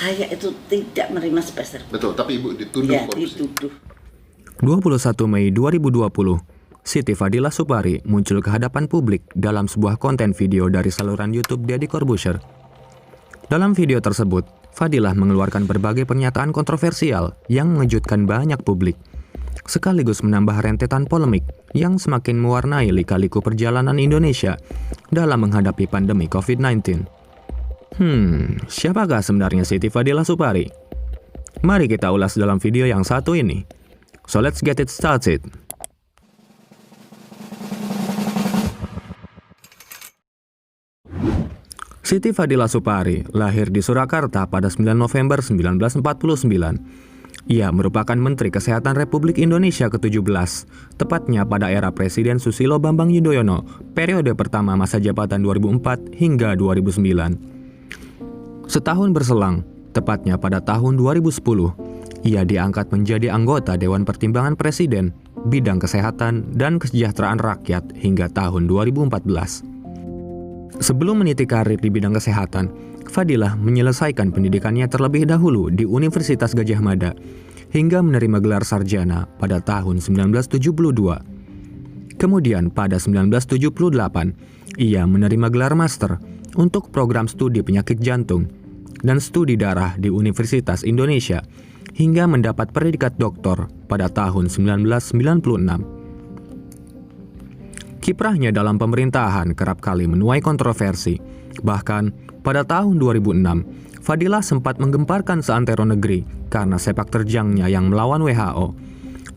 Saya itu tidak menerima sepeser. Betul, tapi Ibu dituduh Ya, korupsi. dituduh. 21 Mei 2020, Siti Fadila Supari muncul ke hadapan publik dalam sebuah konten video dari saluran YouTube Deddy Corbuzier. Dalam video tersebut, Fadilah mengeluarkan berbagai pernyataan kontroversial yang mengejutkan banyak publik, sekaligus menambah rentetan polemik yang semakin mewarnai lika-liku perjalanan Indonesia dalam menghadapi pandemi COVID-19. Siapakah sebenarnya Siti Fadila Supari? Mari kita ulas dalam video yang satu ini. So let's get it started. Siti Fadila Supari lahir di Surakarta pada 9 November 1949. Ia merupakan Menteri Kesehatan Republik Indonesia ke-17, tepatnya pada era Presiden Susilo Bambang Yudhoyono, periode pertama masa jabatan 2004 hingga 2009. Setahun berselang, tepatnya pada tahun 2010, ia diangkat menjadi anggota Dewan Pertimbangan Presiden, bidang kesehatan dan kesejahteraan rakyat hingga tahun 2014. Sebelum meniti karir di bidang kesehatan, Fadilah menyelesaikan pendidikannya terlebih dahulu di Universitas Gadjah Mada, hingga menerima gelar sarjana pada tahun 1972. Kemudian pada 1978, ia menerima gelar master untuk program studi penyakit jantung dan studi darah di Universitas Indonesia, hingga mendapat predikat doktor pada tahun 1996. Kiprahnya dalam pemerintahan kerap kali menuai kontroversi. Bahkan pada tahun 2006, Fadilah sempat menggemparkan seantero negeri karena sepak terjangnya yang melawan WHO.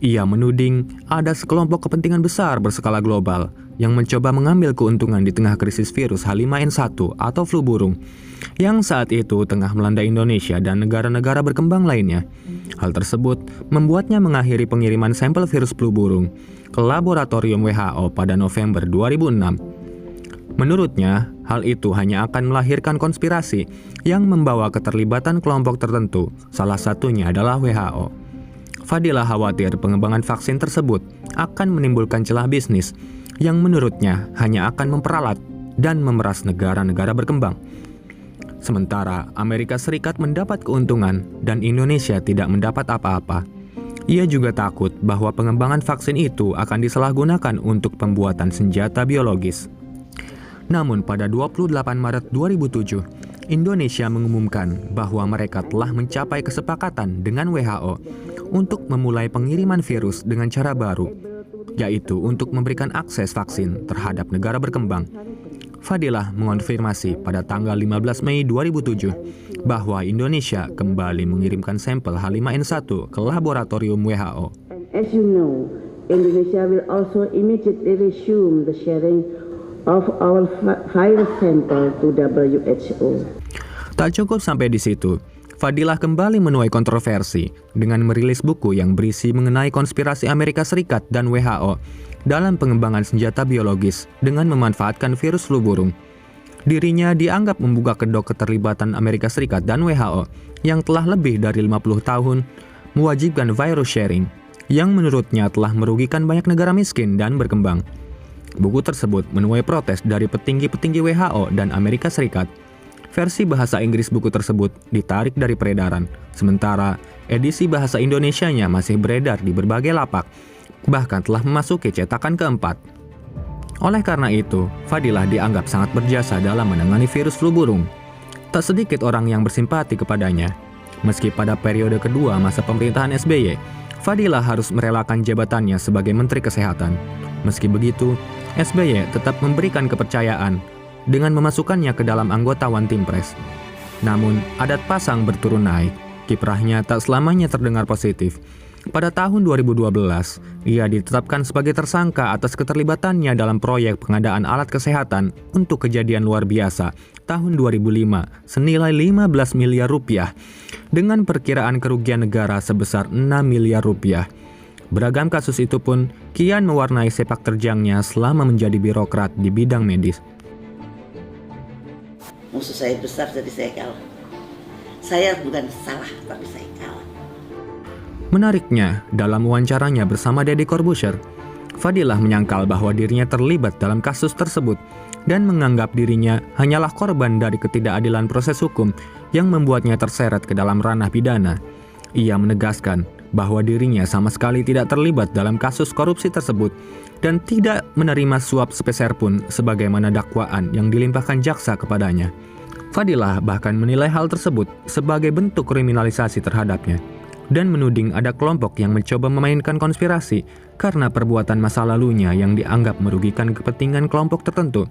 Ia menuding ada sekelompok kepentingan besar berskala global yang mencoba mengambil keuntungan di tengah krisis virus H5N1 atau flu burung yang saat itu tengah melanda Indonesia dan negara-negara berkembang lainnya. Hal tersebut membuatnya mengakhiri pengiriman sampel virus flu burung ke laboratorium WHO pada November 2006. Menurutnya, hal itu hanya akan melahirkan konspirasi yang membawa keterlibatan kelompok tertentu, salah satunya adalah WHO. Fadilah khawatir pengembangan vaksin tersebut akan menimbulkan celah bisnis yang menurutnya hanya akan memperalat dan memeras negara-negara berkembang. Sementara Amerika Serikat mendapat keuntungan dan Indonesia tidak mendapat apa-apa. Ia juga takut bahwa pengembangan vaksin itu akan disalahgunakan untuk pembuatan senjata biologis. Namun pada 28 Maret 2007, Indonesia mengumumkan bahwa mereka telah mencapai kesepakatan dengan WHO untuk memulai pengiriman virus dengan cara baru, yaitu untuk memberikan akses vaksin terhadap negara berkembang. Fadilah mengonfirmasi pada tanggal 15 Mei 2007 bahwa Indonesia kembali mengirimkan sampel H5N1 ke laboratorium WHO. As you know, Indonesia will also immediately resume the sharing of our virus sample to WHO. Tak cukup sampai di situ, Fadilah kembali menuai kontroversi dengan merilis buku yang berisi mengenai konspirasi Amerika Serikat dan WHO dalam pengembangan senjata biologis dengan memanfaatkan virus flu burung. Dirinya dianggap membuka kedok keterlibatan Amerika Serikat dan WHO yang telah lebih dari 50 tahun mewajibkan virus sharing, yang menurutnya telah merugikan banyak negara miskin dan berkembang. Buku tersebut menuai protes dari petinggi-petinggi WHO dan Amerika Serikat. Versi bahasa Inggris buku tersebut ditarik dari peredaran, sementara edisi bahasa Indonesianya masih beredar di berbagai lapak, bahkan telah memasuki cetakan keempat. Oleh karena itu, Fadilah dianggap sangat berjasa dalam menangani virus flu burung. Tak sedikit orang yang bersimpati kepadanya. Meski pada periode kedua masa pemerintahan SBY, Fadilah harus merelakan jabatannya sebagai Menteri Kesehatan. Meski begitu, SBY tetap memberikan kepercayaan dengan memasukkannya ke dalam anggota One Team Press. Namun, adat pasang berturun naik. Kiprahnya tak selamanya terdengar positif. Pada tahun 2012, ia ditetapkan sebagai tersangka atas keterlibatannya dalam proyek pengadaan alat kesehatan untuk kejadian luar biasa tahun 2005 senilai 15 miliar rupiah dengan perkiraan kerugian negara sebesar 6 miliar rupiah. Beragam kasus itu pun kian mewarnai sepak terjangnya selama menjadi birokrat di bidang medis. Musuh saya besar, jadi saya kalah. Saya bukan salah, tapi saya kalah. Menariknya, dalam wawancaranya bersama Deddy Corbuzier, Fadilah menyangkal bahwa dirinya terlibat dalam kasus tersebut dan menganggap dirinya hanyalah korban dari ketidakadilan proses hukum yang membuatnya terseret ke dalam ranah pidana. Ia menegaskan bahwa dirinya sama sekali tidak terlibat dalam kasus korupsi tersebut dan tidak menerima suap sepeser pun sebagaimana dakwaan yang dilimpahkan jaksa kepadanya. Fadilah bahkan menilai hal tersebut sebagai bentuk kriminalisasi terhadapnya dan menuding ada kelompok yang mencoba memainkan konspirasi karena perbuatan masa lalunya yang dianggap merugikan kepentingan kelompok tertentu.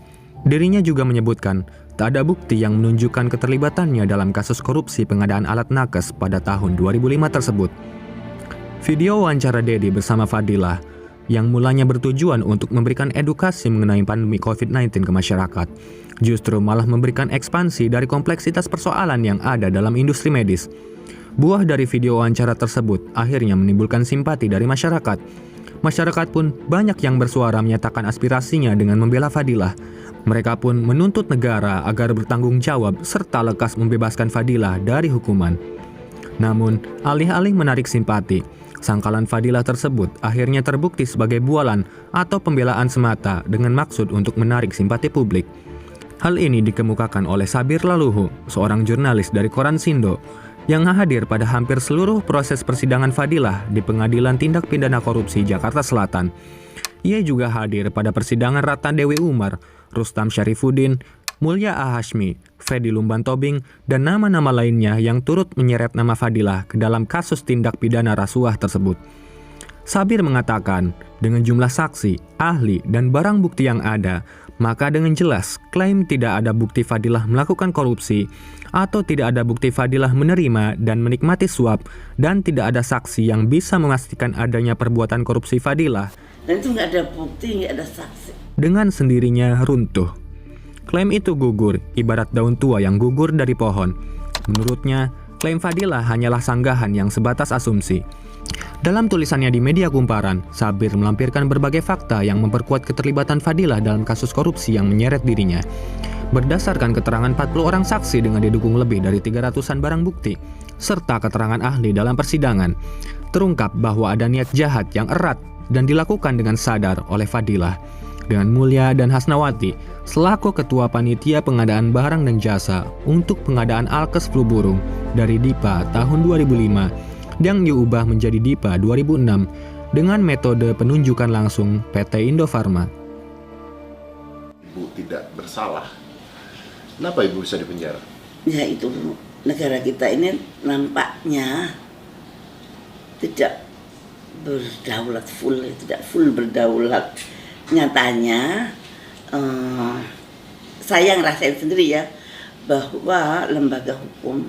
Dirinya juga menyebutkan tak ada bukti yang menunjukkan keterlibatannya dalam kasus korupsi pengadaan alat nakes pada tahun 2005 tersebut. Video wawancara Dedi bersama Fadilah yang mulanya bertujuan untuk memberikan edukasi mengenai pandemi COVID-19 ke masyarakat, justru malah memberikan ekspansi dari kompleksitas persoalan yang ada dalam industri medis. Buah dari video wawancara tersebut akhirnya menimbulkan simpati dari masyarakat. Masyarakat pun banyak yang bersuara menyatakan aspirasinya dengan membela Fadilah. Mereka pun menuntut negara agar bertanggung jawab serta lekas membebaskan Fadilah dari hukuman. Namun, alih-alih menarik simpati, sangkalan Fadilah tersebut akhirnya terbukti sebagai bualan atau pembelaan semata dengan maksud untuk menarik simpati publik. Hal ini dikemukakan oleh Sabir Laluhu, seorang jurnalis dari Koran Sindo, yang hadir pada hampir seluruh proses persidangan Fadilah di Pengadilan Tindak Pidana Korupsi Jakarta Selatan. Ia juga hadir pada persidangan Ratna Dewi Umar, Rustam Syarifuddin, Mulya A. Hashmi, Fedi Lumban Tobing, dan nama-nama lainnya yang turut menyeret nama Fadilah ke dalam kasus tindak pidana rasuah tersebut. Sabir mengatakan, dengan jumlah saksi, ahli, dan barang bukti yang ada, maka dengan jelas klaim tidak ada bukti Fadilah melakukan korupsi atau tidak ada bukti Fadilah menerima dan menikmati suap dan tidak ada saksi yang bisa memastikan adanya perbuatan korupsi Fadilah. Dan itu nggak ada bukti, nggak ada saksi. Dengan sendirinya runtuh. Klaim itu gugur, ibarat daun tua yang gugur dari pohon. Menurutnya, klaim Fadilah hanyalah sanggahan yang sebatas asumsi. Dalam tulisannya di media kumparan, Sabir melampirkan berbagai fakta yang memperkuat keterlibatan Fadilah dalam kasus korupsi yang menyeret dirinya. Berdasarkan keterangan 40 orang saksi dengan didukung lebih dari 300-an barang bukti, serta keterangan ahli dalam persidangan, terungkap bahwa ada niat jahat yang erat dan dilakukan dengan sadar oleh Fadilah. Dengan Mulya dan Hasnawati selaku ketua panitia pengadaan barang dan jasa untuk pengadaan alkes flu burung dari DIPA tahun 2005 yang diubah menjadi DIPA 2006 dengan metode penunjukan langsung PT Indofarma. Ibu tidak bersalah. Kenapa Ibu bisa dipenjara? Ya itu, negara kita ini nampaknya tidak berdaulat full, tidak full berdaulat. Nyatanya saya ngerasain sendiri ya, bahwa lembaga hukum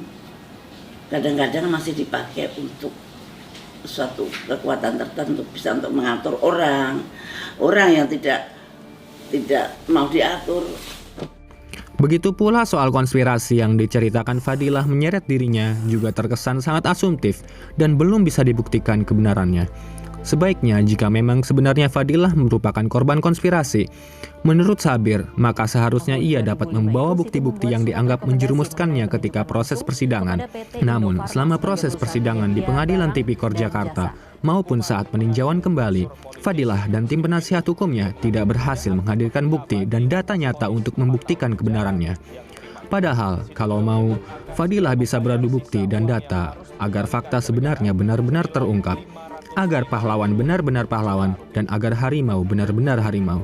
kadang-kadang masih dipakai untuk suatu kekuatan tertentu, bisa untuk mengatur orang yang tidak mau diatur. Begitu pula soal konspirasi yang diceritakan Fadilah menyeret dirinya juga terkesan sangat asumtif dan belum bisa dibuktikan kebenarannya. Sebaiknya jika memang sebenarnya Fadilah merupakan korban konspirasi, menurut Sabir, maka seharusnya ia dapat membawa bukti-bukti yang dianggap menjerumuskannya ketika proses persidangan. Namun, selama proses persidangan di Pengadilan Tipikor Jakarta maupun saat peninjauan kembali, Fadilah dan tim penasihat hukumnya tidak berhasil menghadirkan bukti dan data nyata untuk membuktikan kebenarannya. Padahal, kalau mau, Fadilah bisa beradu bukti dan data agar fakta sebenarnya benar-benar terungkap, agar pahlawan benar-benar pahlawan, dan agar harimau benar-benar harimau.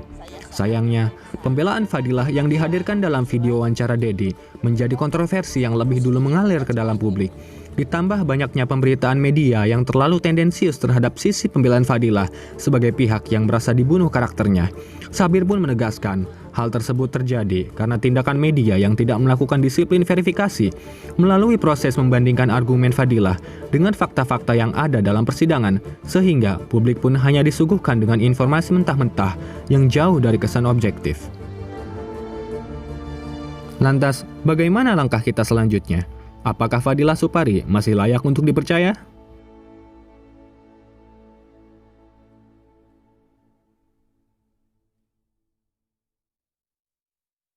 Sayangnya, pembelaan Fadilah yang dihadirkan dalam video wawancara Dedi menjadi kontroversi yang lebih dulu mengalir ke dalam publik. Ditambah banyaknya pemberitaan media yang terlalu tendensius terhadap sisi pembelaan Fadilah sebagai pihak yang merasa dibunuh karakternya. Sabir pun menegaskan, hal tersebut terjadi karena tindakan media yang tidak melakukan disiplin verifikasi melalui proses membandingkan argumen Fadilah dengan fakta-fakta yang ada dalam persidangan, sehingga publik pun hanya disuguhkan dengan informasi mentah-mentah yang jauh dari kesan objektif. Lantas, bagaimana langkah kita selanjutnya? Apakah Fadilah Supari masih layak untuk dipercaya?